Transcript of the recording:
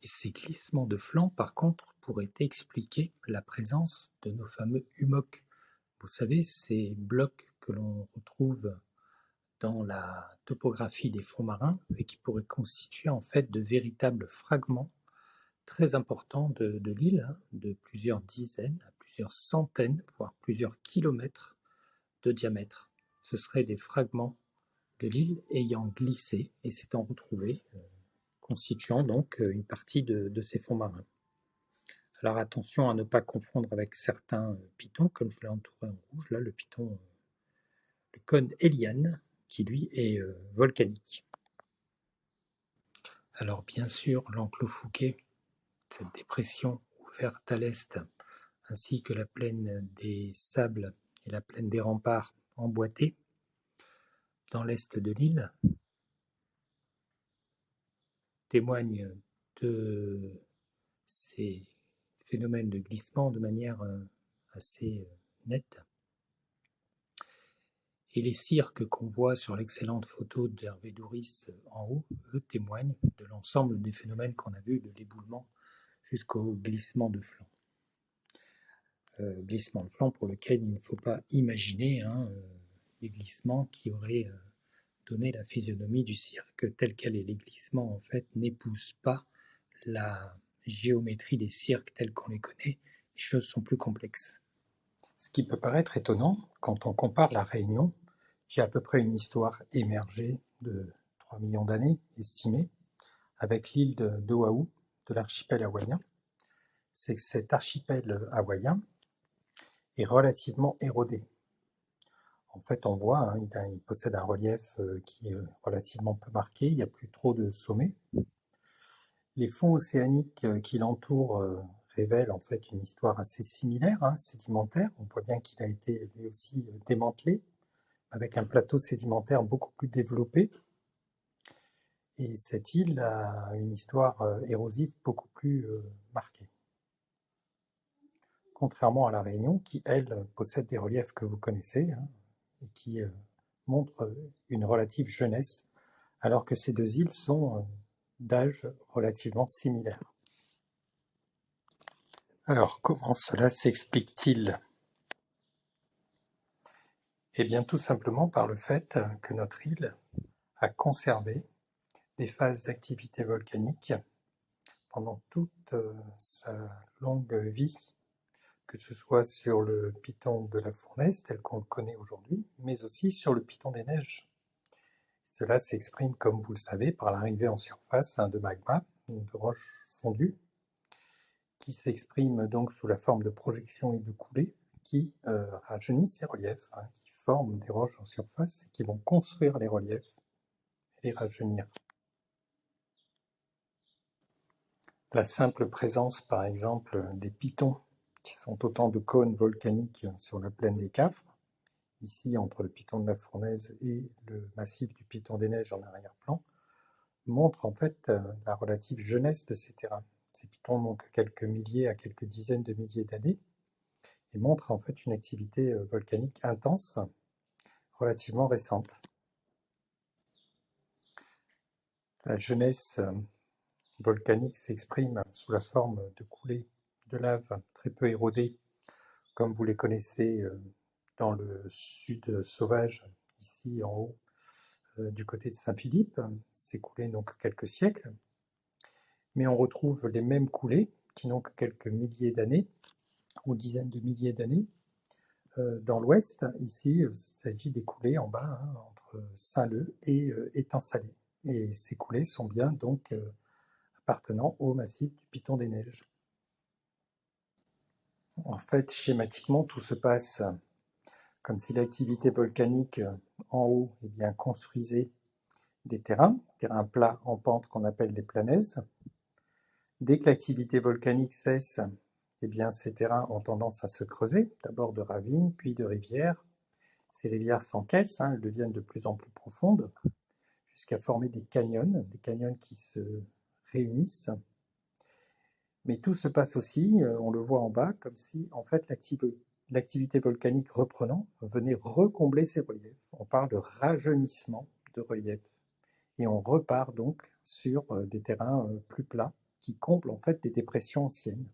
Et ces glissements de flanc, par contre, pourraient expliquer la présence de nos fameux hummocks. Vous savez, ces blocs que l'on retrouve dans la topographie des fonds marins et qui pourraient constituer en fait de véritables fragments très importants de l'île, de plusieurs dizaines à plusieurs centaines, voire plusieurs kilomètres de diamètre. Ce seraient des fragments de l'île ayant glissé et s'étant retrouvés, constituant donc une partie de ces fonds marins. Alors attention à ne pas confondre avec certains pitons, comme je l'ai entouré en rouge, là le piton, le cône Héliane, qui lui est volcanique. Alors bien sûr, l'enclos Fouquet, cette dépression ouverte à l'est, ainsi que la plaine des Sables et la plaine des Remparts emboîtée, dans l'est de l'île, témoignent de ces phénomènes de glissement de manière assez nette. Et les cirques qu'on voit sur l'excellente photo d'Hervé Douris en haut, eux, témoignent de l'ensemble des phénomènes qu'on a vus, de l'éboulement jusqu'au glissement de flanc. Glissement de flanc pour lequel il ne faut pas imaginer les glissements qui auraient donné la physionomie du cirque tel quel est. Les glissements, en fait, n'épousent pas la géométrie des cirques tels qu'on les connaît. Les choses sont plus complexes. Ce qui peut paraître étonnant quand on compare la Réunion, qui a à peu près une histoire émergée de 3 millions d'années, estimée, avec l'île d'Oahu, de l'archipel hawaïen, c'est que cet archipel hawaïen est relativement érodé. En fait, on voit, il possède un relief qui est relativement peu marqué, il n'y a plus trop de sommets. Les fonds océaniques qui l'entourent révèlent en fait une histoire assez similaire, sédimentaire. On voit bien qu'il a été lui aussi démantelé, avec un plateau sédimentaire beaucoup plus développé. Et cette île a une histoire érosive beaucoup plus marquée. Contrairement à la Réunion, qui, elle, possède des reliefs que vous connaissez, et qui montrent une relative jeunesse, alors que ces deux îles sont d'âge relativement similaire. Alors, comment cela s'explique-t-il? Eh bien, tout simplement par le fait que notre île a conservé des phases d'activité volcanique pendant toute sa longue vie, que ce soit sur le piton de la Fournaise tel qu'on le connaît aujourd'hui, mais aussi sur le piton des Neiges. Cela s'exprime, comme vous le savez, par l'arrivée en surface de magma, de roches fondues, qui s'exprime donc sous la forme de projections et de coulées, qui rajeunissent les reliefs, qui forment des roches en surface et qui vont construire les reliefs et les rajeunir. La simple présence, par exemple, des pitons, qui sont autant de cônes volcaniques sur la plaine des Cafres, ici entre le piton de la Fournaise et le massif du piton des Neiges en arrière-plan, montre en fait la relative jeunesse de ces terrains. Ces pitons n'ont que quelques milliers à quelques dizaines de milliers d'années et montrent en fait une activité volcanique intense, relativement récente. La jeunesse volcanique s'exprime sous la forme de coulées de lave très peu érodées, comme vous les connaissez dans le sud sauvage, ici en haut, du côté de Saint-Philippe. Ces coulées n'ont que quelques siècles, mais on retrouve les mêmes coulées qui n'ont que quelques milliers d'années, ou dizaines de milliers d'années, dans l'ouest. Ici, il s'agit des coulées en bas, entre Saint-Leu et Étang-Salé. Et ces coulées sont bien donc appartenant au massif du Piton des Neiges. En fait, schématiquement, tout se passe comme si l'activité volcanique en haut construisait des terrains plats en pente qu'on appelle des planaises. Dès que l'activité volcanique cesse, ces terrains ont tendance à se creuser, d'abord de ravines, puis de rivières. Ces rivières s'encaissent, elles deviennent de plus en plus profondes, jusqu'à former des canyons qui se réunissent. Mais tout se passe aussi, on le voit en bas, comme si en fait l'activité volcanique reprenant venait recombler ces reliefs. On parle de rajeunissement de relief. Et on repart donc sur des terrains plus plats, qui comble en fait des dépressions anciennes.